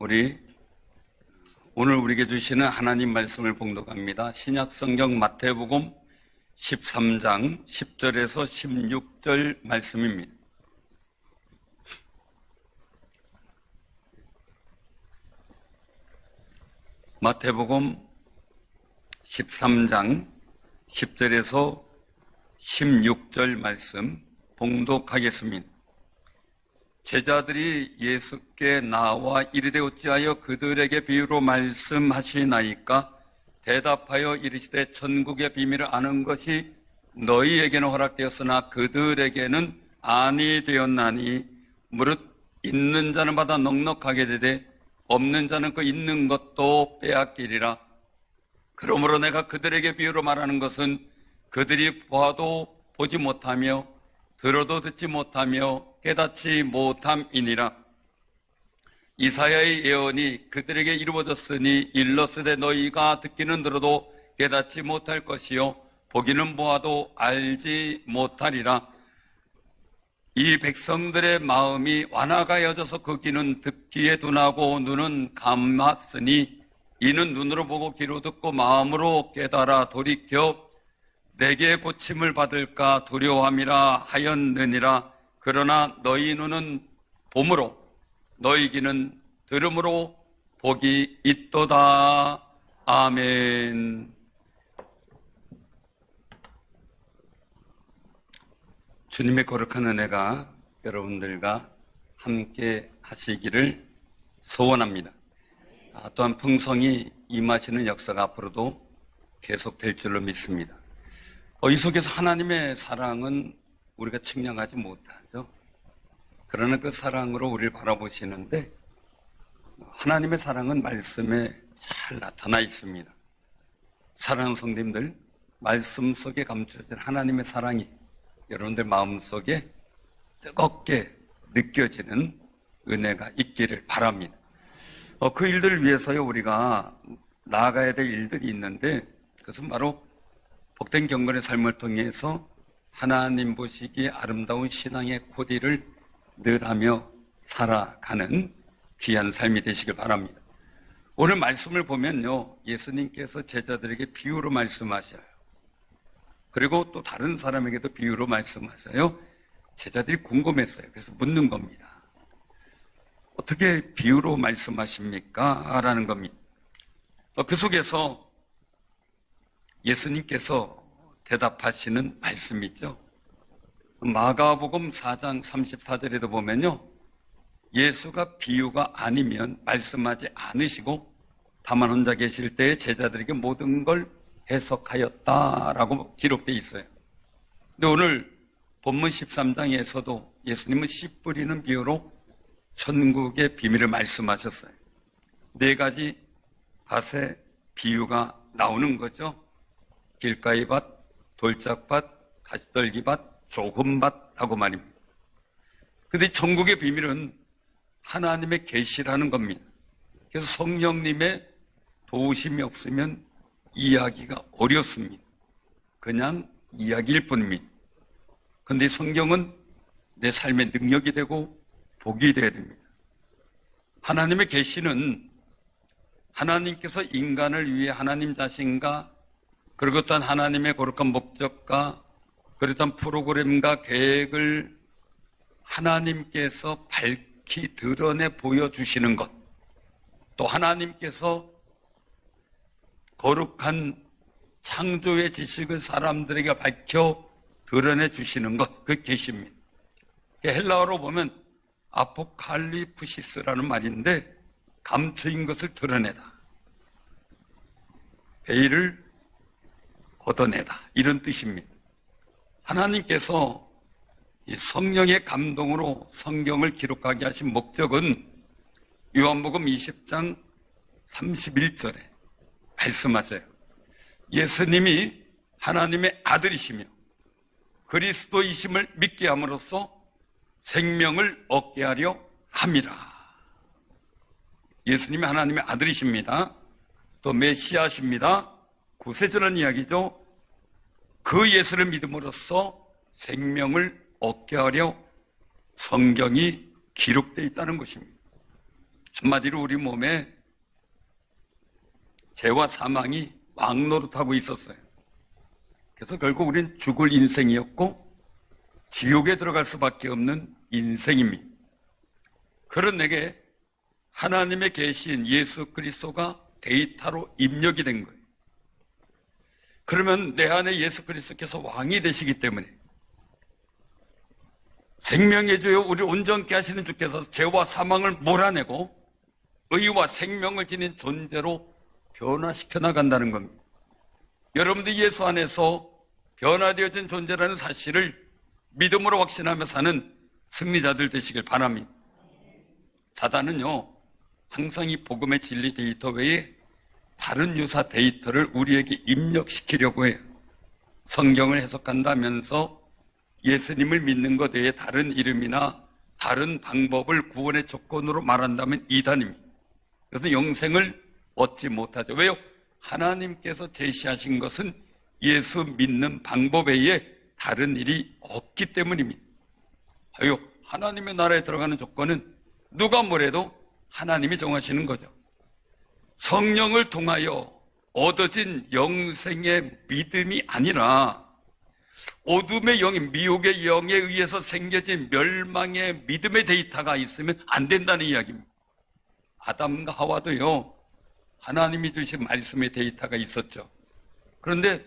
우리 오늘 우리에게 주시는 하나님 말씀을 봉독합니다. 신약성경 마태복음 13장 10절에서 16절 말씀입니다. 마태복음 13장 10절에서 16절 말씀 봉독하겠습니다. 제자들이 예수께 나와 이르되 어찌하여 그들에게 비유로 말씀하시나이까? 대답하여 이르시되 천국의 비밀을 아는 것이 너희에게는 허락되었으나 그들에게는 아니 되었나니 무릇 있는 자는 받아 넉넉하게 되되 없는 자는 그 있는 것도 빼앗기리라. 그러므로 내가 그들에게 비유로 말하는 것은 그들이 보아도 보지 못하며 들어도 듣지 못하며 깨닫지 못함이니라. 이사야의 예언이 그들에게 이루어졌으니 일렀으되 너희가 듣기는 들어도 깨닫지 못할 것이요 보기는 보아도 알지 못하리라. 이 백성들의 마음이 완화가 여져서 그 귀는 듣기에 둔하고 눈은 감았으니 이는 눈으로 보고 귀로 듣고 마음으로 깨달아 돌이켜 내게 고침을 받을까 두려워함이라 하였느니라. 그러나 너희 눈은 봄으로 너희 귀는 들음으로 복이 있도다. 아멘. 주님의 거룩한 은혜가 여러분들과 함께 하시기를 소원합니다. 또한 풍성히 임하시는 역사가 앞으로도 계속될 줄로 믿습니다. 이 속에서 하나님의 사랑은 우리가 측량하지 못하죠. 그러나 그 사랑으로 우리를 바라보시는데 하나님의 사랑은 말씀에 잘 나타나 있습니다. 사랑하는 성도님들, 말씀 속에 감춰진 하나님의 사랑이 여러분들 마음속에 뜨겁게 느껴지는 은혜가 있기를 바랍니다. 그 일들을 위해서요 우리가 나아가야 될 일들이 있는데 그것은 바로 복된 경건의 삶을 통해서 하나님 보시기에 아름다운 신앙의 코디를 늘 하며 살아가는 귀한 삶이 되시길 바랍니다. 오늘 말씀을 보면요 예수님께서 제자들에게 비유로 말씀하셔요. 그리고 또 다른 사람에게도 비유로 말씀하셔요. 제자들이 궁금했어요. 그래서 묻는 겁니다. 어떻게 비유로 말씀하십니까? 라는 겁니다. 그 속에서 예수님께서 대답하시는 말씀이 있죠. 마가복음 4장 34절에도 보면요. 예수가 비유가 아니면 말씀하지 않으시고 다만 혼자 계실 때에 제자들에게 모든 걸 해석하였다라고 기록되어 있어요. 근데 오늘 본문 13장에서도 예수님은 씨 뿌리는 비유로 천국의 비밀을 말씀하셨어요. 4가지 밭의 비유가 나오는 거죠. 길가의 밭, 돌짝밭, 가지떨기밭, 조금밭하고 말입니다. 그런데 천국의 비밀은 하나님의 계시라는 겁니다. 그래서 성령님의 도우심이 없으면 이야기가 어렵습니다. 그냥 이야기일 뿐입니다. 그런데 성경은 내 삶의 능력이 되고 복이 되어야 됩니다. 하나님의 계시는 하나님께서 인간을 위해 하나님 자신과 그리고 또한 하나님의 거룩한 목적과 그렇던 프로그램과 계획을 하나님께서 밝히 드러내 보여주시는 것, 또 하나님께서 거룩한 창조의 지식을 사람들에게 밝혀 드러내 주시는 것, 그 계시입니다. 헬라어로 보면 아포칼리프시스라는 말인데 감춰인 것을 드러내다, 베일을 걷어내다 이런 뜻입니다. 하나님께서 성령의 감동으로 성경을 기록하게 하신 목적은 요한복음 20장 31절에 말씀하세요. 예수님이 하나님의 아들이시며 그리스도이심을 믿게 함으로써 생명을 얻게 하려 함이라. 예수님이 하나님의 아들이십니다. 또 메시아십니다. 구세주라는 이야기죠. 그 예수를 믿음으로써 생명을 얻게 하려 성경이 기록되어 있다는 것입니다. 한마디로 우리 몸에 죄와 사망이 왕노릇하고 있었어요. 그래서 결국 우린 죽을 인생이었고 지옥에 들어갈 수밖에 없는 인생입니다. 그런 내게 하나님의 계신 예수 그리스도가 데이터로 입력이 된 거예요. 그러면 내 안에 예수 그리스도께서 왕이 되시기 때문에 생명의 주여 우리 온전케 하시는 주께서 죄와 사망을 몰아내고 의와 생명을 지닌 존재로 변화시켜 나간다는 겁니다. 여러분들 예수 안에서 변화되어진 존재라는 사실을 믿음으로 확신하며 사는 승리자들 되시길 바랍니다. 사단은요, 항상 이 복음의 진리 데이터 외에 다른 유사 데이터를 우리에게 입력시키려고 해요. 성경을 해석한다면서 예수님을 믿는 것 외에 다른 이름이나 다른 방법을 구원의 조건으로 말한다면 이단입니다. 그래서 영생을 얻지 못하죠. 왜요? 하나님께서 제시하신 것은 예수 믿는 방법 외에 다른 일이 없기 때문입니다. 아유, 하나님의 나라에 들어가는 조건은 누가 뭐래도 하나님이 정하시는 거죠. 성령을 통하여 얻어진 영생의 믿음이 아니라 어둠의 영인 미혹의 영에 의해서 생겨진 멸망의 믿음의 데이터가 있으면 안 된다는 이야기입니다. 아담과 하와도요, 하나님이 주신 말씀의 데이터가 있었죠. 그런데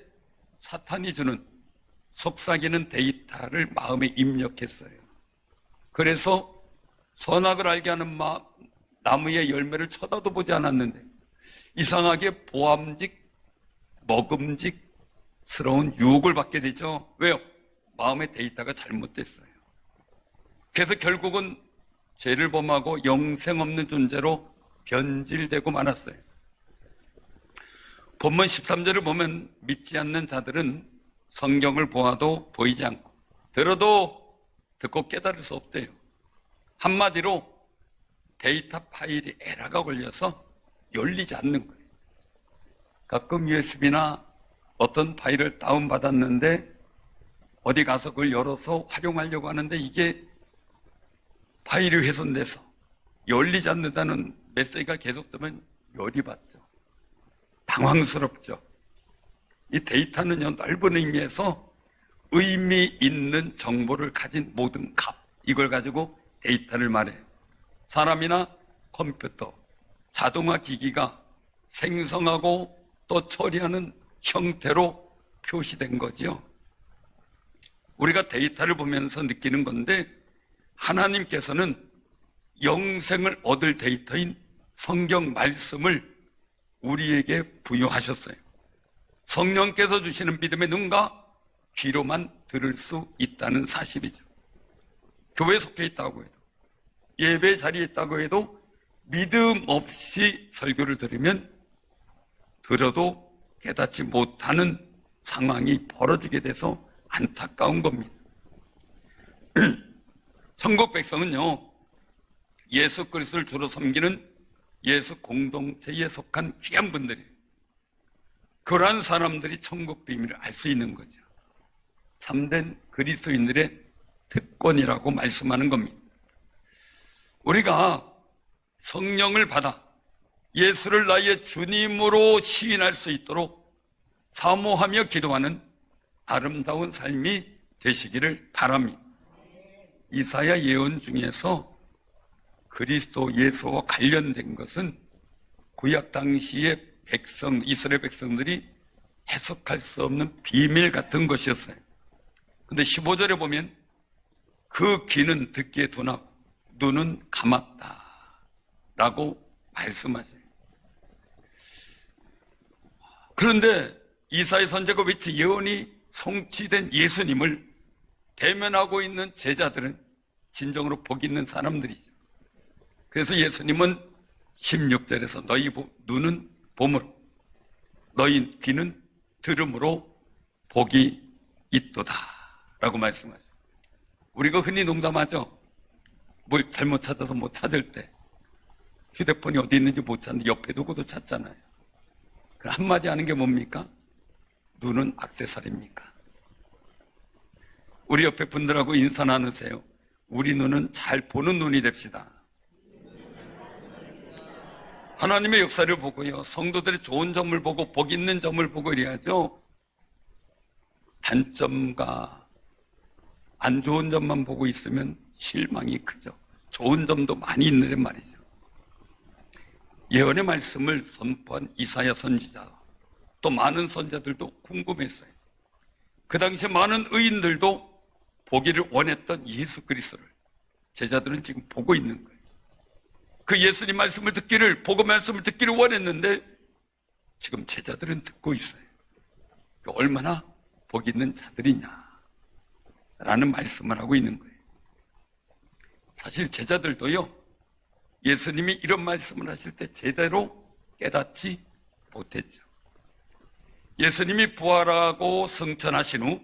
사탄이 주는 속삭이는 데이터를 마음에 입력했어요. 그래서 선악을 알게 하는 나무의 열매를 쳐다도 보지 않았는데 이상하게 보암직, 먹음직스러운 유혹을 받게 되죠. 왜요? 마음의 데이터가 잘못됐어요. 그래서 결국은 죄를 범하고 영생 없는 존재로 변질되고 말았어요. 본문 13절을 보면 믿지 않는 자들은 성경을 보아도 보이지 않고 들어도 듣고 깨달을 수 없대요. 한마디로 데이터 파일이 에러가 걸려서 열리지 않는 거예요. 가끔 USB나 어떤 파일을 다운받았는데 어디 가서 그걸 열어서 활용하려고 하는데 이게 파일이 훼손돼서 열리지 않는다는 메시지가 계속되면 열이 받죠. 당황스럽죠. 이 데이터는요, 넓은 의미에서 의미 있는 정보를 가진 모든 값, 이걸 가지고 데이터를 말해요. 사람이나 컴퓨터, 자동화 기기가 생성하고 또 처리하는 형태로 표시된 거죠. 우리가 데이터를 보면서 느끼는 건데 하나님께서는 영생을 얻을 데이터인 성경 말씀을 우리에게 부여하셨어요. 성령께서 주시는 믿음의 눈과 귀로만 들을 수 있다는 사실이죠. 교회에 속해 있다고 해도, 예배 자리에 있다고 해도 믿음 없이 설교를 들으면 들어도 깨닫지 못하는 상황이 벌어지게 돼서 안타까운 겁니다. 천국 백성은요, 예수 그리스도를 주로 섬기는 예수 공동체에 속한 귀한 분들이에요. 그러한 사람들이 천국 비밀을 알 수 있는 거죠. 참된 그리스도인들의 특권이라고 말씀하는 겁니다. 우리가 성령을 받아 예수를 나의 주님으로 시인할 수 있도록 사모하며 기도하는 아름다운 삶이 되시기를 바랍니다. 이사야 예언 중에서 그리스도 예수와 관련된 것은 구약 당시의 이스라엘 백성들이 해석할 수 없는 비밀 같은 것이었어요. 근데 15절에 보면 그 귀는 듣기에 둔하고 눈은 감았다 라고 말씀하세요. 그런데 이사야 선지자가 외친 예언이 성취된 예수님을 대면하고 있는 제자들은 진정으로 복 있는 사람들이죠. 그래서 예수님은 16절에서 너희 눈은 봄으로 너희 귀는 들음으로 복이 있도다 라고 말씀하죠. 우리가 흔히 농담하죠. 뭘 잘못 찾아서 못 찾을 때 휴대폰이 어디 있는지 못 찾는데 옆에 두고도 찾잖아요. 그럼 한마디 하는 게 뭡니까? 눈은 액세서리입니까? 우리 옆에 분들하고 인사 나누세요. 우리 눈은 잘 보는 눈이 됩시다. 하나님의 역사를 보고요, 성도들의 좋은 점을 보고 복 있는 점을 보고 이래야죠. 단점과 안 좋은 점만 보고 있으면 실망이 크죠. 좋은 점도 많이 있는 말이죠. 예언의 말씀을 선포한 이사야 선지자, 또 많은 선자들도 궁금했어요. 그 당시에 많은 의인들도 보기를 원했던 예수 그리스도를 제자들은 지금 보고 있는 거예요. 그 예수님 말씀을 듣기를, 복음 말씀을 듣기를 원했는데 지금 제자들은 듣고 있어요. 얼마나 복 있는 자들이냐 라는 말씀을 하고 있는 거예요. 사실 제자들도요, 예수님이 이런 말씀을 하실 때 제대로 깨닫지 못했죠. 예수님이 부활하고 승천하신 후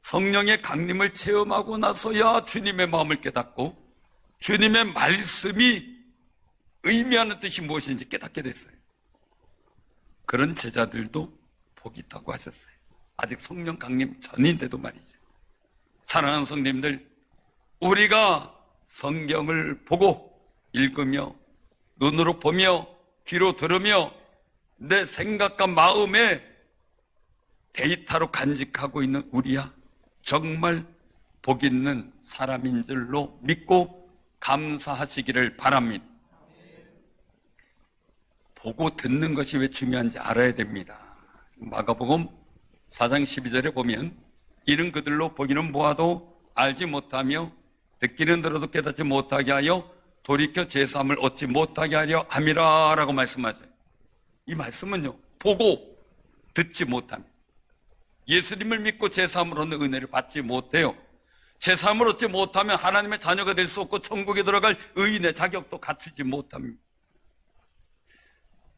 성령의 강림을 체험하고 나서야 주님의 마음을 깨닫고 주님의 말씀이 의미하는 뜻이 무엇인지 깨닫게 됐어요. 그런 제자들도 복이 있다고 하셨어요. 아직 성령 강림 전인데도 말이죠. 사랑하는 성도님들, 우리가 성경을 보고 읽으며 눈으로 보며 귀로 들으며 내 생각과 마음에 데이터로 간직하고 있는 우리야 정말 복 있는 사람인 줄로 믿고 감사하시기를 바랍니다. 보고 듣는 것이 왜 중요한지 알아야 됩니다. 마가복음 4장 12절에 보면 이는 그들로 보기는 보아도 알지 못하며 듣기는 들어도 깨닫지 못하게 하여 돌이켜 제사함을 얻지 못하게 하려 함이라 라고 말씀하세요. 이 말씀은요, 보고 듣지 못하면 예수님을 믿고 제사함을 얻는 은혜를 받지 못해요. 제사함을 얻지 못하면 하나님의 자녀가 될 수 없고 천국에 들어갈 의인의 자격도 갖추지 못합니다.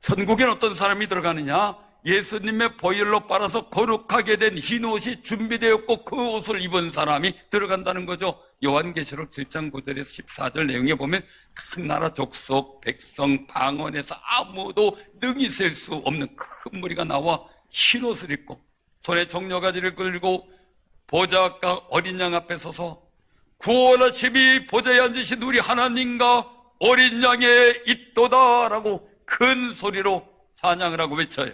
천국에는 어떤 사람이 들어가느냐? 예수님의 보혈로 빨아서 거룩하게 된 흰 옷이 준비되었고 그 옷을 입은 사람이 들어간다는 거죠. 요한계시록 7장 9절에서 14절 내용에 보면 각 나라 족속 백성 방언에서 아무도 능히 셀 수 없는 큰 무리가 나와 흰 옷을 입고 손에 정려가지를 끌고 보좌과 어린 양 앞에 서서 구원하심이 보좌에 앉으신 우리 하나님과 어린 양의 있도다라고 큰 소리로 찬양을 하고 외쳐요.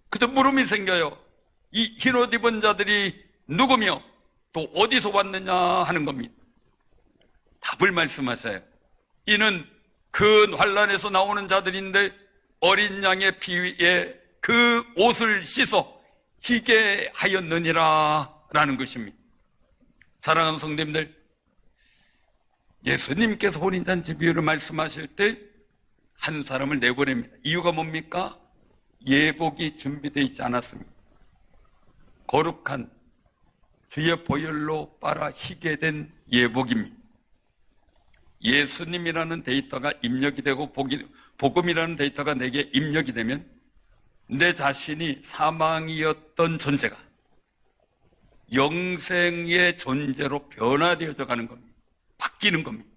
그때 물음이 생겨요. 이 흰옷 입은 자들이 누구며 또 어디서 왔느냐 하는 겁니다. 답을 말씀하세요. 이는 큰 환란에서 나오는 자들인데 어린 양의 피에 그 옷을 씻어 희게 하였느니라 라는 것입니다. 사랑하는 성도님들, 예수님께서 혼인잔치 비유를 말씀하실 때 한 사람을 내보냅니다. 이유가 뭡니까? 예복이 준비되어 있지 않았습니다. 거룩한 주의 보혈로 빨아 희게 된 예복입니다. 예수님이라는 데이터가 입력이 되고 복음이라는 데이터가 내게 입력이 되면 내 자신이 사망이었던 존재가 영생의 존재로 변화되어져 가는 겁니다. 바뀌는 겁니다.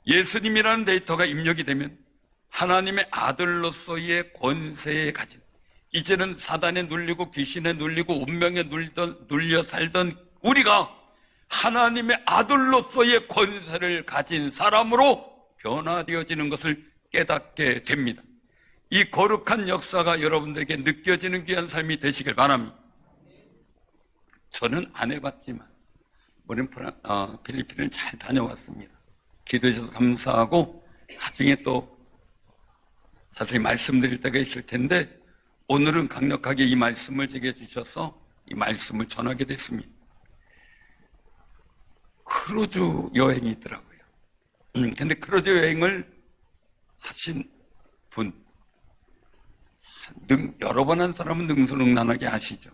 예수님이라는 데이터가 입력이 되면 하나님의 아들로서의 권세에 가진, 이제는 사단에 눌리고 귀신에 눌리고 운명에 눌려 살던 우리가 하나님의 아들로서의 권세를 가진 사람으로 변화되어지는 것을 깨닫게 됩니다. 이 거룩한 역사가 여러분들에게 느껴지는 귀한 삶이 되시길 바랍니다. 저는 안 해봤지만 필리핀을 잘 다녀왔습니다. 기도해 주셔서 감사하고 나중에 또 자세히 말씀드릴 때가 있을 텐데 오늘은 강력하게 이 말씀을 제게 주셔서 이 말씀을 전하게 됐습니다. 크루즈 여행이 있더라고요. 근데 크루즈 여행을 하신 분, 여러 번 한 사람은 능수능란하게 하시죠.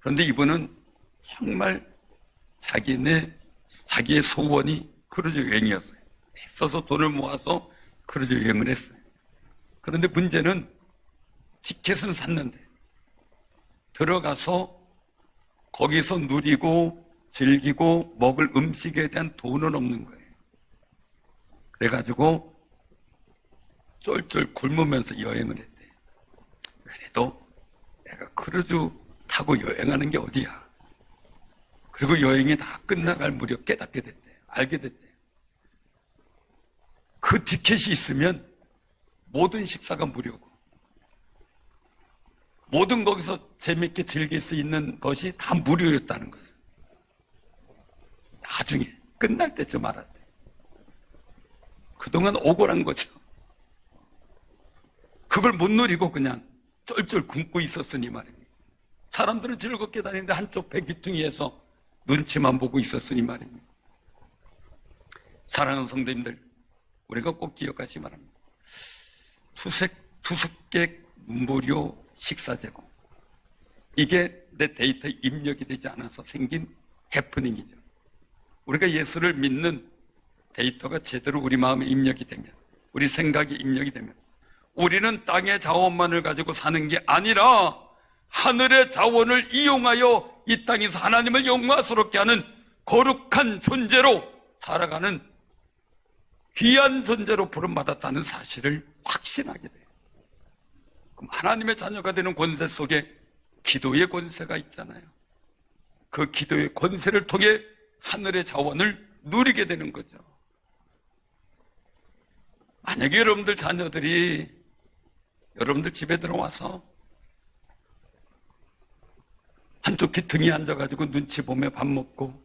그런데 이분은 정말 자기의 소원이 크루즈 여행이었어요. 애써서 돈을 모아서 크루즈 여행을 했어요. 그런데 문제는 티켓은 샀는데 들어가서 거기서 누리고 즐기고 먹을 음식에 대한 돈은 없는 거예요. 그래가지고 쫄쫄 굶으면서 여행을 했대요. 그래도 내가 크루즈 타고 여행하는 게 어디야. 그리고 여행이 다 끝나갈 무렵 깨닫게 됐대요. 알게 됐대요. 그 티켓이 있으면 모든 식사가 무료고 모든 거기서 재밌게 즐길 수 있는 것이 다 무료였다는 것을 나중에 끝날 때쯤 알았대. 그동안 억울한 거죠. 그걸 못 누리고 그냥 쩔쩔 굶고 있었으니 말입니다. 사람들은 즐겁게 다니는데 한쪽 배기퉁이에서 눈치만 보고 있었으니 말입니다. 사랑하는 성도님들, 우리가 꼭 기억하시 바랍니다. 투숙객 무료 식사 제공, 이게 내 데이터에 입력이 되지 않아서 생긴 해프닝이죠. 우리가 예수를 믿는 데이터가 제대로 우리 마음에 입력이 되면, 우리 생각에 입력이 되면, 우리는 땅의 자원만을 가지고 사는 게 아니라 하늘의 자원을 이용하여 이 땅에서 하나님을 영광스럽게 하는 거룩한 존재로 살아가는 귀한 존재로 부름받았다는 사실을 확신하게 돼요. 그럼 하나님의 자녀가 되는 권세 속에 기도의 권세가 있잖아요. 그 기도의 권세를 통해 하늘의 자원을 누리게 되는 거죠. 만약에 여러분들 자녀들이 여러분들 집에 들어와서 한쪽 귀퉁이에 앉아가지고 눈치 보며 밥 먹고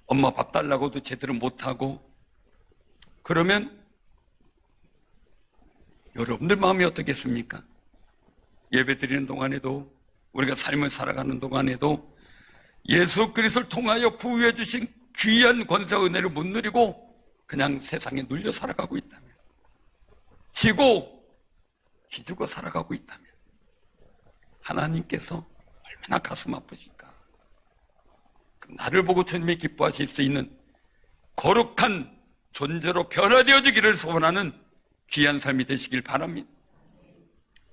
엄마 밥 달라고도 제대로 못하고 그러면 여러분들 마음이 어떻겠습니까? 예배 드리는 동안에도 우리가 삶을 살아가는 동안에도 예수 그리스도를 통하여 부유해 주신 귀한 권세와 은혜를 못 누리고 그냥 세상에 눌려 살아가고 있다면, 지고 기죽어 살아가고 있다면 하나님께서 얼마나 가슴 아프실까? 나를 보고 주님이 기뻐하실 수 있는 거룩한 존재로 변화되어지기를 소원하는 귀한 삶이 되시길 바랍니다.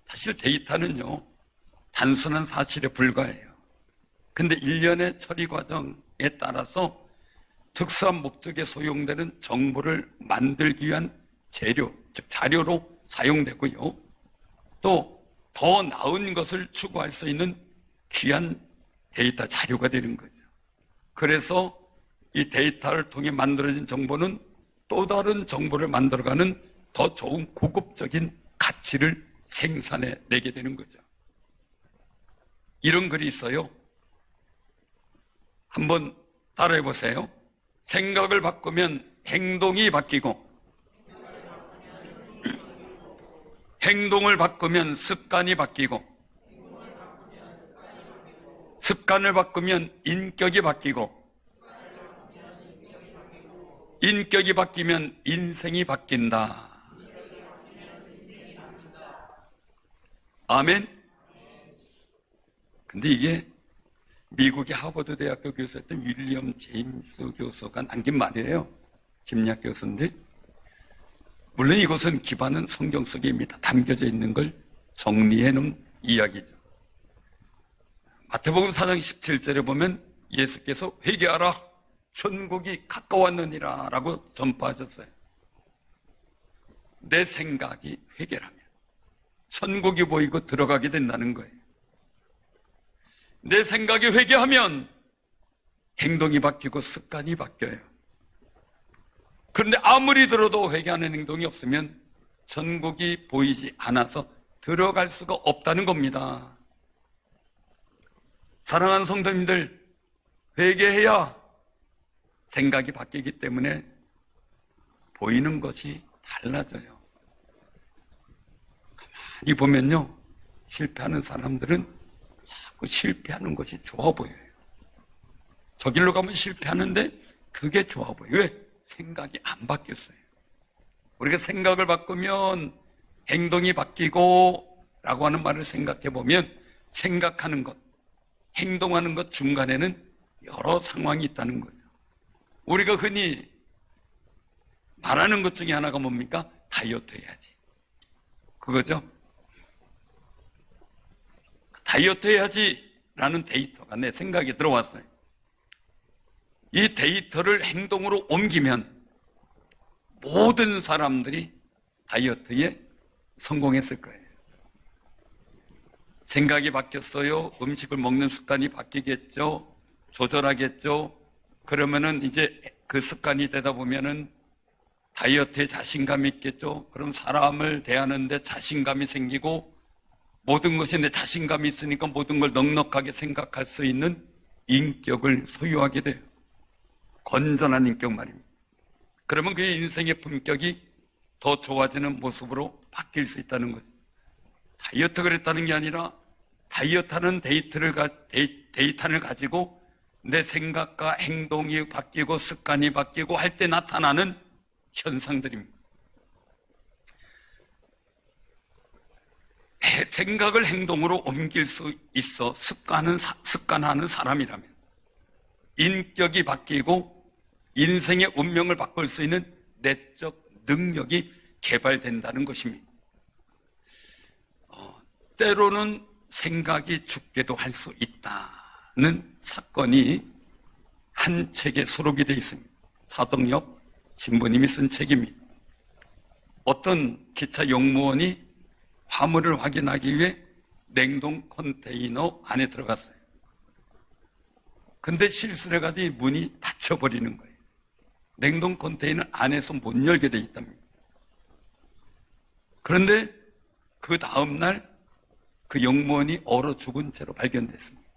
사실 데이터는요, 단순한 사실에 불과해요. 근데 일련의 처리 과정에 따라서 특수한 목적에 소용되는 정보를 만들기 위한 재료, 즉 자료로 사용되고요. 또 더 나은 것을 추구할 수 있는 귀한 데이터 자료가 되는 거죠. 그래서 이 데이터를 통해 만들어진 정보는 또 다른 정보를 만들어가는 더 좋은 고급적인 가치를 생산해 내게 되는 거죠. 이런 글이 있어요. 한번 따라해 보세요. 생각을 바꾸면 행동이 바뀌고, 행동을 바꾸면 습관이 바뀌고, 습관을 바꾸면 인격이 바뀌고, 인격이 바뀌면 인생이 바뀐다. 아멘. 근데 이게 미국의 하버드 대학교 교수였던 윌리엄 제임스 교수가 남긴 말이에요. 심리학 교수인데, 물론 이것은 기반은 성경 속에 이미 다 담겨져 있는 걸 정리해 놓은 이야기죠. 마태복음 4장 17절에 보면 예수께서 회개하라, 천국이 가까웠느니라 라고 전파하셨어요. 내 생각이 회개라면 천국이 보이고 들어가게 된다는 거예요. 내 생각이 회개하면 행동이 바뀌고 습관이 바뀌어요. 그런데 아무리 들어도 회개하는 행동이 없으면 천국이 보이지 않아서 들어갈 수가 없다는 겁니다. 사랑하는 성도님들, 회개해야 생각이 바뀌기 때문에 보이는 것이 달라져요. 가만히 보면요, 실패하는 사람들은 자꾸 실패하는 것이 좋아 보여요. 저 길로 가면 실패하는데 그게 좋아 보여요. 왜? 생각이 안 바뀌었어요. 우리가 생각을 바꾸면 행동이 바뀌고 라고 하는 말을 생각해 보면 생각하는 것, 행동하는 것 중간에는 여러 상황이 있다는 거죠. 우리가 흔히 말하는 것 중에 하나가 뭡니까? 다이어트 해야지. 그거죠? 다이어트 해야지 라는 데이터가 내 생각에 들어왔어요. 이 데이터를 행동으로 옮기면 모든 사람들이 다이어트에 성공했을 거예요. 생각이 바뀌었어요. 음식을 먹는 습관이 바뀌겠죠. 조절하겠죠. 그러면은 이제 그 습관이 되다 보면은 다이어트에 자신감이 있겠죠. 그럼 사람을 대하는데 자신감이 생기고 모든 것이 내 자신감이 있으니까 모든 걸 넉넉하게 생각할 수 있는 인격을 소유하게 돼요. 건전한 인격 말입니다. 그러면 그의 인생의 품격이 더 좋아지는 모습으로 바뀔 수 있다는 거죠. 다이어트 그랬다는 게 아니라 다이어트하는 데이터를 가지고 내 생각과 행동이 바뀌고 습관이 바뀌고 할 때 나타나는 현상들입니다. 생각을 행동으로 옮길 수 있어 습관하는 사람이라면 인격이 바뀌고 인생의 운명을 바꿀 수 있는 내적 능력이 개발된다는 것입니다. 때로는 생각이 죽게도 할 수 있다는 사건이 한 책에 수록이 되어 있습니다. 차동엽 신부님이 쓴 책입니다. 어떤 기차 역무원이 화물을 확인하기 위해 냉동 컨테이너 안에 들어갔어요. 근데 실수를 해가지고 문이 닫혀버리는 거예요. 냉동 컨테이너 안에서 못 열게 돼 있답니다. 그런데 그 다음날 그 역무원이 얼어 죽은 채로 발견됐습니다.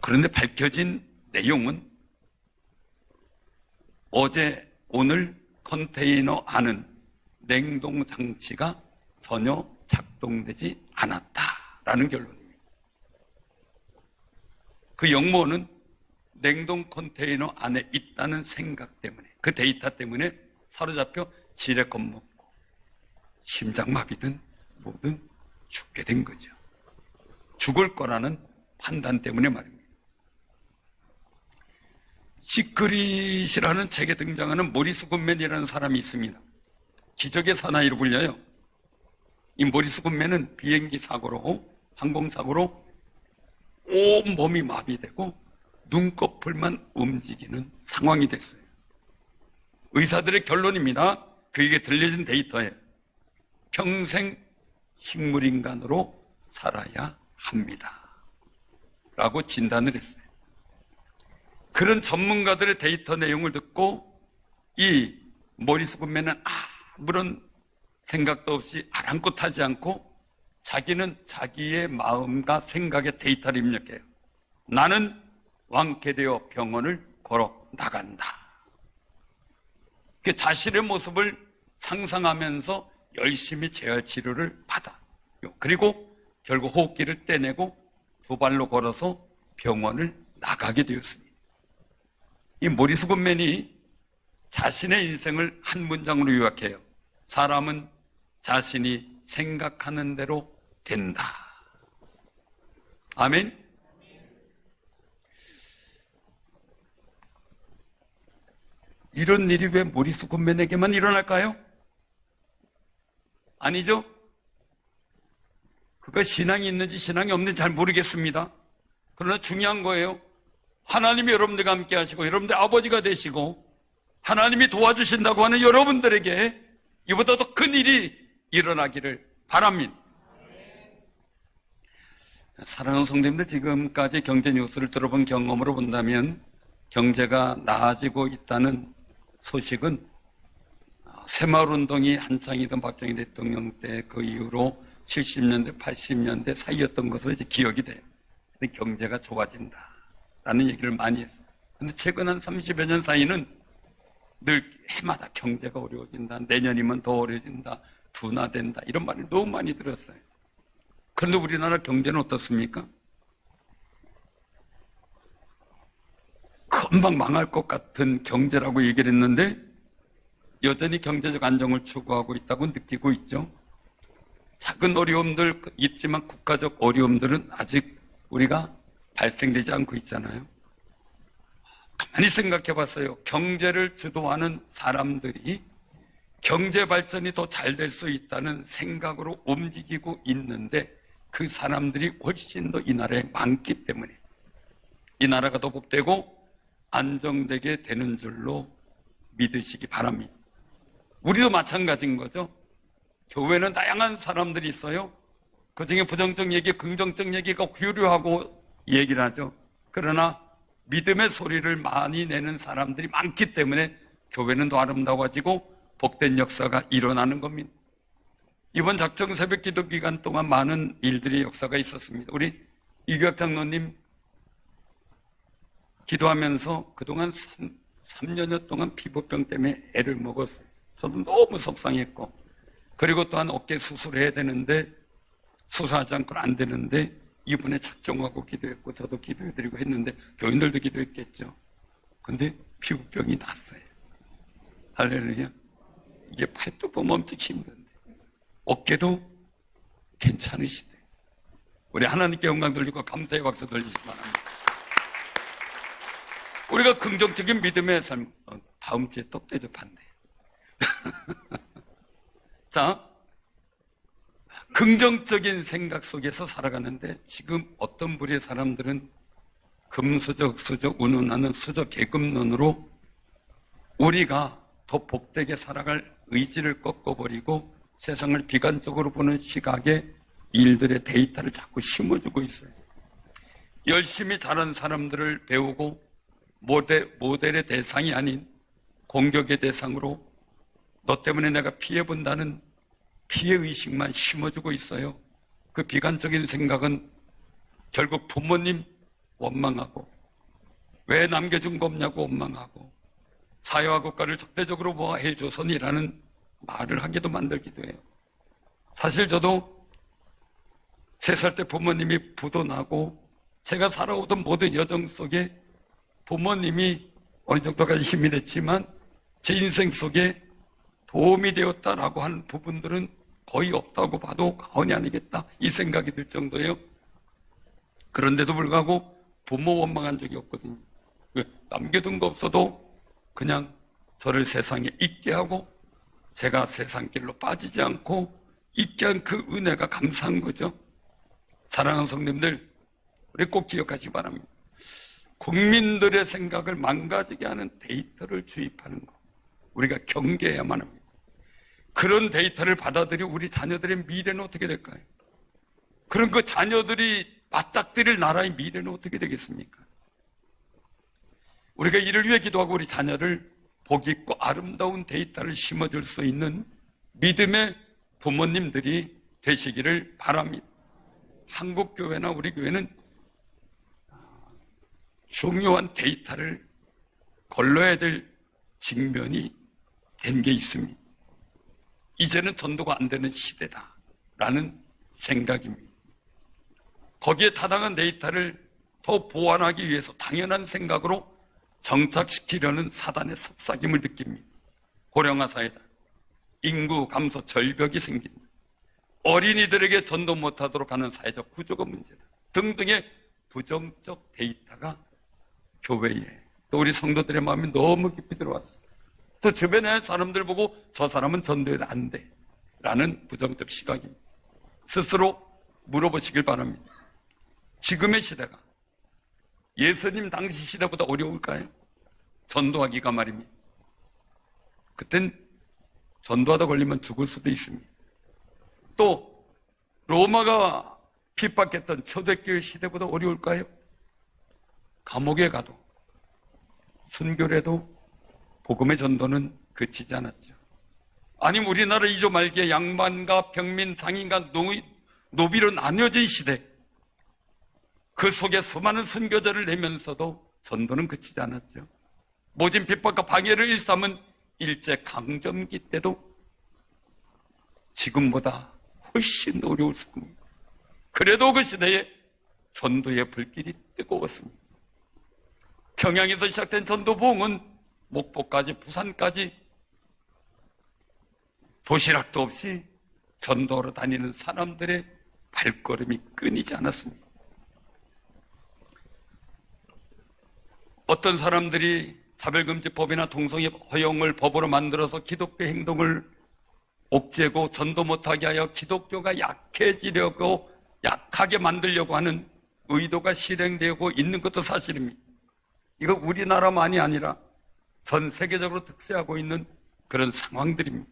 그런데 밝혀진 내용은 어제 오늘 컨테이너 안은 냉동 장치가 전혀 작동되지 않았다라는 결론입니다. 그 역무원은 냉동 컨테이너 안에 있다는 생각 때문에, 그 데이터 때문에 사로잡혀 지레 겁먹고 심장마비든 뭐든 죽게 된 거죠. 죽을 거라는 판단 때문에 말입니다. 시크릿이라는 책에 등장하는 모리스 굿맨이라는 사람이 있습니다. 기적의 사나이로 불려요. 이 모리스 굿맨은 비행기 사고로, 항공사고로 온 몸이 마비되고 눈꺼풀만 움직이는 상황이 됐어요. 의사들의 결론입니다. 그에게 들려진 데이터에 평생 식물인간으로 살아야 합니다 라고 진단을 했어요. 그런 전문가들의 데이터 내용을 듣고 이 모리스 굿맨은 아무런 생각도 없이 아랑곳하지 않고 자기는 자기의 마음과 생각의 데이터를 입력해요. 나는 완쾌되어 병원을 걸어 나간다. 그 자신의 모습을 상상하면서 열심히 재활 치료를 받아요. 그리고 결국 호흡기를 떼내고 두 발로 걸어서 병원을 나가게 되었습니다. 이 모리스 굿맨이 자신의 인생을 한 문장으로 요약해요. 사람은 자신이 생각하는 대로 된다. 아멘. 이런 일이 왜 모리스 굿맨에게만 일어날까요? 아니죠? 그가 신앙이 있는지 신앙이 없는지 잘 모르겠습니다. 그러나 중요한 거예요. 하나님이 여러분들과 함께 하시고 여러분들 아버지가 되시고 하나님이 도와주신다고 하는 여러분들에게 이보다 더 큰 일이 일어나기를 바랍니다. 사랑하는 성도님들, 지금까지 경제 뉴스를 들어본 경험으로 본다면 경제가 나아지고 있다는 소식은 새마을운동이 한창이던 박정희 대통령 때 그 이후로 70년대, 80년대 사이였던 것으로 이제 기억이 돼요. 근데 경제가 좋아진다라는 얘기를 많이 했어요. 근데 최근 한 30여 년 사이는 늘 해마다 경제가 어려워진다, 내년이면 더 어려워진다, 둔화된다, 이런 말을 너무 많이 들었어요. 그런데 우리나라 경제는 어떻습니까? 금방 망할 것 같은 경제라고 얘기를 했는데 여전히 경제적 안정을 추구하고 있다고 느끼고 있죠. 작은 어려움들 있지만 국가적 어려움들은 아직 우리가 발생되지 않고 있잖아요. 가만히 생각해 봤어요. 경제를 주도하는 사람들이 경제 발전이 더 잘 될 수 있다는 생각으로 움직이고 있는데 그 사람들이 훨씬 더 이 나라에 많기 때문에 이 나라가 더 복되고 안정되게 되는 줄로 믿으시기 바랍니다. 우리도 마찬가지인 거죠. 교회는 다양한 사람들이 있어요. 그중에 부정적 얘기, 긍정적 얘기가 교류하고 얘기를 하죠. 그러나 믿음의 소리를 많이 내는 사람들이 많기 때문에 교회는 더 아름다워지고 복된 역사가 일어나는 겁니다. 이번 작정 새벽 기도 기간 동안 많은 일들의 역사가 있었습니다. 우리 이규학 장로님 기도하면서 그동안 3년여 동안 피부병 때문에 애를 먹었어요. 저도 너무 속상했고, 그리고 또한 어깨 수술해야 되는데 수술하지 않고는 안 되는데 이분에 작정하고 기도했고, 저도 기도해드리고 했는데 교인들도 기도했겠죠. 근데 피부병이 났어요. 할렐루야. 이게 팔뚝도 멈추기 힘든데 어깨도 괜찮으시대. 우리 하나님께 영광 돌리고 감사의 박수 돌리시기 바랍니다. 우리가 긍정적인 믿음의 삶, 다음 주에 또 대접한대. 자, 긍정적인 생각 속에서 살아가는데 지금 어떤 부류의 사람들은 금수저, 흑수저, 운운하는 수저 계급론으로 우리가 더 복되게 살아갈 의지를 꺾어버리고 세상을 비관적으로 보는 시각에 일들의 데이터를 자꾸 심어주고 있어요. 열심히 자란 사람들을 배우고 모델의 대상이 아닌 공격의 대상으로 너 때문에 내가 피해본다는 피해의식만 심어주고 있어요. 그 비관적인 생각은 결국 부모님 원망하고 왜 남겨준 거 없냐고 원망하고 사회와 국가를 적대적으로 보호해줘서니라는 말을 하게도 만들기도 해요. 사실 저도 3살 때 부모님이 부도 나고 제가 살아오던 모든 여정 속에 부모님이 어느 정도까지 힘이 됐지만 제 인생 속에 도움이 되었다라고 하는 부분들은 거의 없다고 봐도 과언이 아니겠다, 이 생각이 들 정도예요. 그런데도 불구하고 부모 원망한 적이 없거든요. 남겨둔 거 없어도 그냥 저를 세상에 있게 하고 제가 세상 길로 빠지지 않고 있게 한 그 은혜가 감사한 거죠. 사랑하는 성님들, 우리 꼭 기억하시기 바랍니다. 국민들의 생각을 망가지게 하는 데이터를 주입하는 것, 우리가 경계해야만 합니다. 그런 데이터를 받아들여 우리 자녀들의 미래는 어떻게 될까요? 그럼 그 자녀들이 맞닥뜨릴 나라의 미래는 어떻게 되겠습니까? 우리가 이를 위해 기도하고 우리 자녀를 복 있고 아름다운 데이터를 심어줄 수 있는 믿음의 부모님들이 되시기를 바랍니다. 한국교회나 우리 교회는 중요한 데이터를 걸러야 될 직면이 된 게 있습니다. 이제는 전도가 안 되는 시대다라는 생각입니다. 거기에 타당한 데이터를 더 보완하기 위해서 당연한 생각으로 정착시키려는 사단의 섭삭임을 느낍니다. 고령화 사회다, 인구 감소 절벽이 생긴다, 어린이들에게 전도 못하도록 하는 사회적 구조가 문제다 등등의 부정적 데이터가 교회에, 또 우리 성도들의 마음에 너무 깊이 들어왔어요. 또 주변의 사람들 보고 저 사람은 전도해도 안 돼 라는 부정적 시각입니다. 스스로 물어보시길 바랍니다. 지금의 시대가 예수님 당시 시대보다 어려울까요? 전도하기가 말입니다. 그땐 전도하다 걸리면 죽을 수도 있습니다. 또 로마가 핍박했던 초대교회 시대보다 어려울까요? 감옥에 가도 순교를 해도 복음의 전도는 그치지 않았죠. 아니면 우리나라 2조 말기에 양반과 평민, 상인과 노비로 나뉘어진 시대, 그 속에 수많은 순교자를 내면서도 전도는 그치지 않았죠. 모진 핍박과 방해를 일삼은 일제강점기 때도 지금보다 훨씬 더 어려울 겁니다. 그래도 그 시대에 전도의 불길이 뜨거웠습니다. 평양에서 시작된 전도부흥은 목포까지 부산까지 도시락도 없이 전도하러 다니는 사람들의 발걸음이 끊이지 않았습니다. 어떤 사람들이 차별금지법이나 동성애 허용을 법으로 만들어서 기독교 행동을 옥죄고 전도 못하게 하여 기독교가 약해지려고, 약하게 만들려고 하는 의도가 실행되고 있는 것도 사실입니다. 이거 우리나라만이 아니라 전 세계적으로 득세하고 있는 그런 상황들입니다.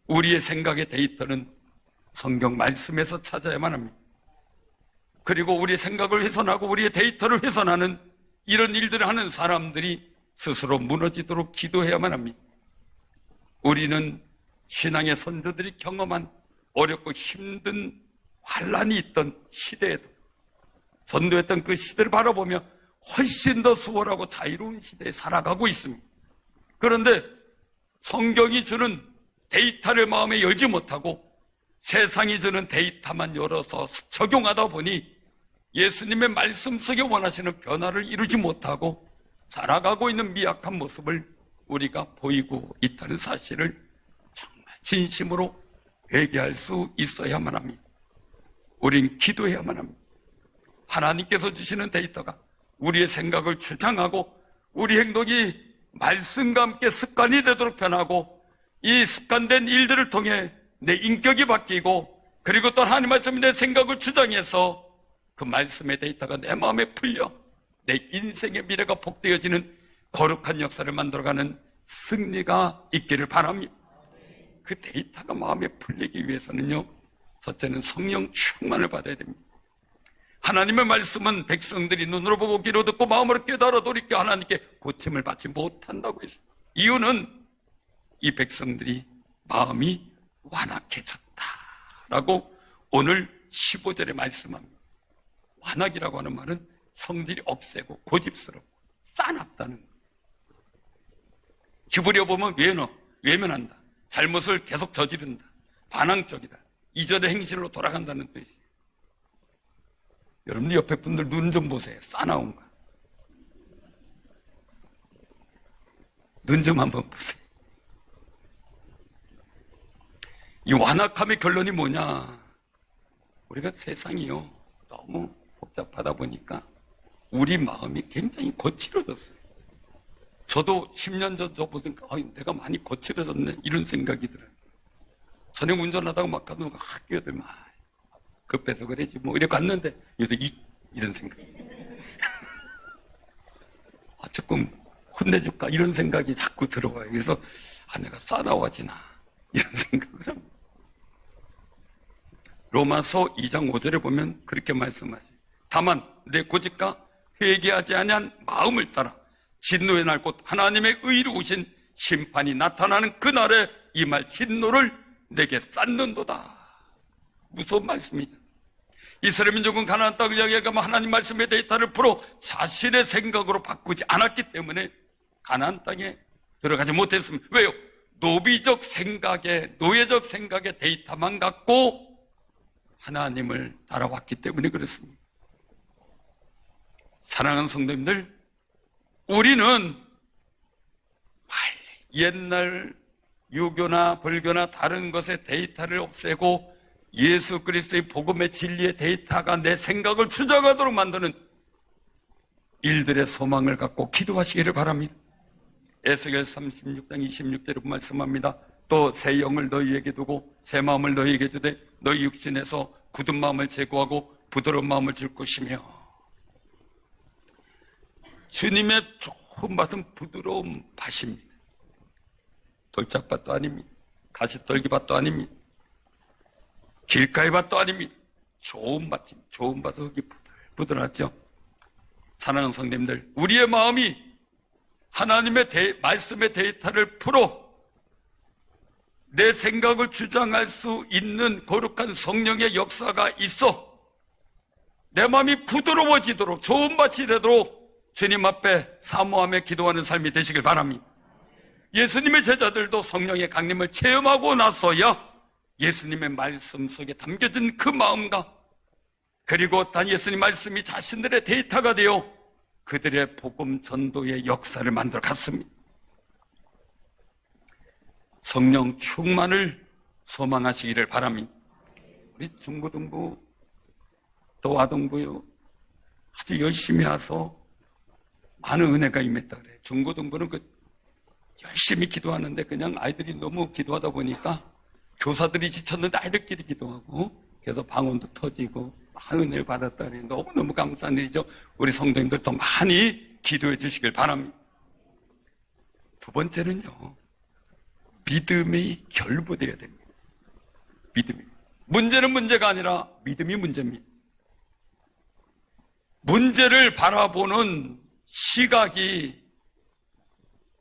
우리의 생각의 데이터는 성경 말씀에서 찾아야만 합니다. 그리고 우리의 생각을 훼손하고 우리의 데이터를 훼손하는 이런 일들을 하는 사람들이 스스로 무너지도록 기도해야만 합니다. 우리는 신앙의 선조들이 경험한 어렵고 힘든 환란이 있던 시대에도, 전도했던 그 시대를 바라보며 훨씬 더 수월하고 자유로운 시대에 살아가고 있습니다. 그런데 성경이 주는 데이터를 마음에 열지 못하고 세상이 주는 데이터만 열어서 적용하다 보니 예수님의 말씀 속에 원하시는 변화를 이루지 못하고 살아가고 있는 미약한 모습을 우리가 보이고 있다는 사실을 정말 진심으로 회개할 수 있어야만 합니다. 우린 기도해야만 합니다. 하나님께서 주시는 데이터가 우리의 생각을 주장하고 우리 행동이 말씀과 함께 습관이 되도록 변하고 이 습관된 일들을 통해 내 인격이 바뀌고 그리고 또 하나님 말씀이 내 생각을 주장해서 그 말씀의 데이터가 내 마음에 풀려 내 인생의 미래가 복되어지는 거룩한 역사를 만들어가는 승리가 있기를 바랍니다. 그 데이터가 마음에 풀리기 위해서는요, 첫째는 성령 충만을 받아야 됩니다. 하나님의 말씀은 백성들이 눈으로 보고 귀로 듣고 마음으로 깨달아 돌이켜 하나님께 고침을 받지 못한다고 했습니다. 이유는 이 백성들이 마음이 완악해졌다라고 오늘 15절에 말씀합니다. 완악이라고 하는 말은 성질이 억세고 고집스럽고 싸납다는 거예요. 히브리어 보면 외면한다, 잘못을 계속 저지른다, 반항적이다, 이전의 행실로 돌아간다는 뜻이에요. 여러분들 옆에 분들 눈 좀 보세요. 싸나운 거. 눈 좀 한번 보세요. 이 완악함의 결론이 뭐냐? 우리가 세상이요, 너무 복잡하다 보니까 우리 마음이 굉장히 거칠어졌어요. 저도 10년 전 저 보니까 내가 많이 거칠어졌네 이런 생각이 들어요. 저녁 운전하다가 막 가도 학교들 막 급해서 그러지 뭐 이래 갔는데 요새 이런 생각. 조금 혼내줄까 이런 생각이 자꾸 들어와요. 그래서 내가 싸나워지나 이런 생각을 합니다. 로마서 2장 5절에 보면 그렇게 말씀하세요. 다만 내 고집과 회개하지 아니한 마음을 따라 진노의 날 곧 하나님의 의로우신 심판이 나타나는 그날에 이 말 진노를 내게 쌓는도다. 무서운 말씀이죠. 이스라엘 민족은 가나안 땅을 향해 가면 하나님 말씀의 데이터를 풀어 자신의 생각으로 바꾸지 않았기 때문에 가나안 땅에 들어가지 못했습니다. 왜요? 노비적 생각에, 노예적 생각의 데이터만 갖고 하나님을 따라왔기 때문에 그렇습니다. 사랑하는 성도님들, 우리는 옛날 유교나 불교나 다른 것의 데이터를 없애고 예수 그리스도의 복음의 진리의 데이터가 내 생각을 주장하도록 만드는 일들의 소망을 갖고 기도하시기를 바랍니다. 에스겔 36장 26절에 말씀합니다. 또 새 영을 너희에게 두고 새 마음을 너희에게 주되 너희 육신에서 굳은 마음을 제거하고 부드러운 마음을 줄 것이며. 주님의 좋은 밭은 부드러운 밭입니다. 돌짝밭도 아닙니다. 가시떨기밭도 아닙니다. 길가의 밭도 아닙니다. 좋은 밭입니다. 좋은 밭은 흙이 부드럽죠. 사랑하는 성도님들, 우리의 마음이 하나님의 말씀의 데이터를 풀어 내 생각을 주장할 수 있는 거룩한 성령의 역사가 있어 내 마음이 부드러워지도록 좋은 밭이 되도록 주님 앞에 사모하며 기도하는 삶이 되시길 바랍니다. 예수님의 제자들도 성령의 강림을 체험하고 나서야 예수님의 말씀 속에 담겨진 그 마음과 그리고 단 예수님 말씀이 자신들의 데이터가 되어 그들의 복음 전도의 역사를 만들어 갔습니다. 성령 충만을 소망하시기를 바랍니다. 우리 중고등부 또 아동부요 아주 열심히 와서 많은 은혜가 임했다 그래요. 중고등부는 열심히 기도하는데 그냥 아이들이 너무 기도하다 보니까 교사들이 지쳤는데 아이들끼리 기도하고 그래서 방언도 터지고 많은 은혜를 받았다 그래요. 너무너무 감사한 일이죠. 우리 성도님들 더 많이 기도해 주시길 바랍니다. 두 번째는요, 믿음이 결부되어야 됩니다. 믿음이. 문제는 문제가 아니라 믿음이 문제입니다. 문제를 바라보는 시각이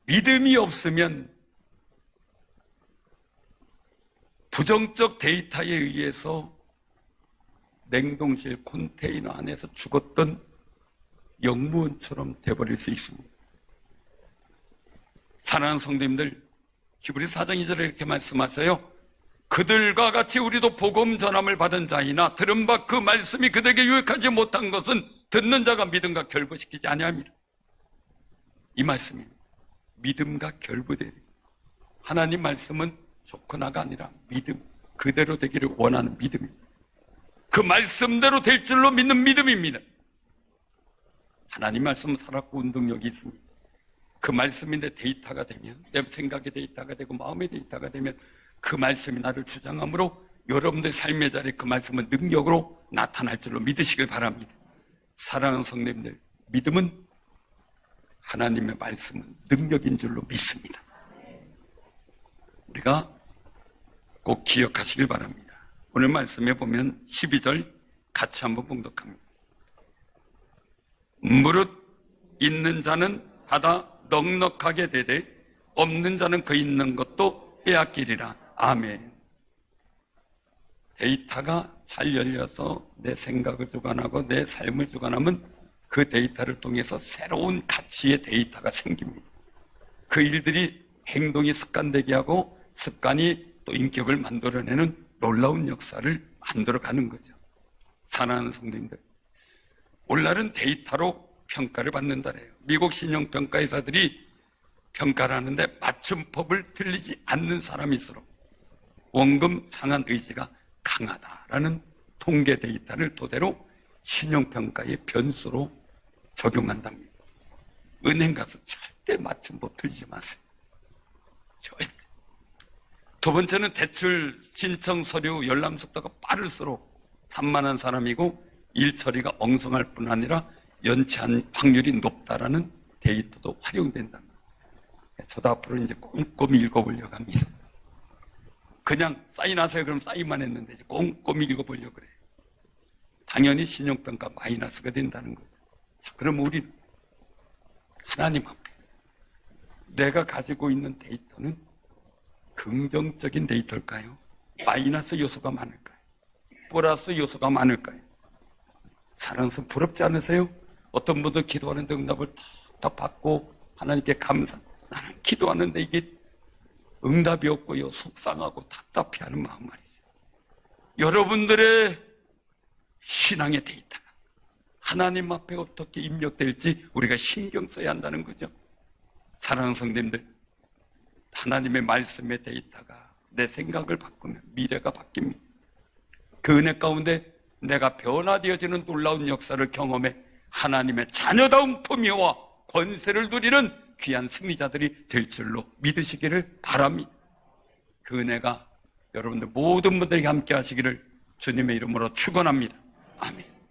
믿음이 없으면 부정적 데이터에 의해서 냉동실 컨테이너 안에서 죽었던 영무원처럼 돼버릴 수 있습니다. 사랑하는 성도님들, 히브리 4장 2절에 이렇게 말씀하세요. 그들과 같이 우리도 복음 전함을 받은 자이나 들은 바 그 말씀이 그들에게 유익하지 못한 것은 듣는 자가 믿음과 결부시키지 아니함이라. 이 말씀이 믿음과 결부되리. 하나님 말씀은 좋거나가 아니라 믿음, 그대로 되기를 원하는 믿음입니다. 그 말씀대로 될 줄로 믿는 믿음입니다. 하나님 말씀은 살았고 운동력이 있습니다. 그 말씀이 내 데이터가 되면, 내 생각의 데이터가 되고 마음의 데이터가 되면 그 말씀이 나를 주장하므로 여러분들 삶의 자리에 그 말씀은 능력으로 나타날 줄로 믿으시길 바랍니다. 사랑하는 성도님들, 믿음은 하나님의 말씀은 능력인 줄로 믿습니다. 우리가 꼭 기억하시길 바랍니다. 오늘 말씀에 보면 12절 같이 한번 봉독합니다. 무릇 있는 자는 받아 넉넉하게 되되 없는 자는 그 있는 것도 빼앗기리라. 아멘. 데이터가 잘 열려서 내 생각을 주관하고 내 삶을 주관하면 그 데이터를 통해서 새로운 가치의 데이터가 생깁니다. 그 일들이 행동이 습관되게 하고 습관이 또 인격을 만들어내는 놀라운 역사를 만들어가는 거죠. 사랑하는 성도님들, 오늘날은 데이터로 평가를 받는다래요. 미국 신용평가회사들이 평가를 하는데 맞춤법을 틀리지 않는 사람일수록 원금 상환 의지가 강하다라는 통계 데이터를 토대로 신용평가의 변수로 적용한답니다. 은행 가서 절대 맞춤법 틀리지 마세요. 절대. 두 번째는 대출 신청 서류 열람 속도가 빠를수록 산만한 사람이고 일 처리가 엉성할 뿐 아니라 연체한 확률이 높다라는 데이터도 활용된답니다. 저도 앞으로 이제 꼼꼼히 읽어보려고 합니다. 그냥 사인하세요 그럼 사인만 했는데 이제 꼼꼼히 읽어보려고 그래요. 당연히 신용평가 마이너스가 된다는 거죠. 자, 그럼 우리는 하나님 앞에 내가 가지고 있는 데이터는 긍정적인 데이터일까요? 마이너스 요소가 많을까요? 플러스 요소가 많을까요? 사랑스러워 부럽지 않으세요? 어떤 분들 기도하는데 응답을 다 받고 하나님께 감사. 나는 기도하는데 이게 응답이 없고요, 속상하고 답답해하는 마음 말이죠. 여러분들의 신앙의 데이터가 하나님 앞에 어떻게 입력될지 우리가 신경 써야 한다는 거죠. 사랑하는 성도님들, 하나님의 말씀의 데이터가 내 생각을 바꾸면 미래가 바뀝니다. 그 은혜 가운데 내가 변화되어지는 놀라운 역사를 경험해 하나님의 자녀다운 품위와 권세를 누리는 귀한 승리자들이 될 줄로 믿으시기를 바랍니다. 그 은혜가 여러분들 모든 분들에게 함께 하시기를 주님의 이름으로 축원합니다. 아멘.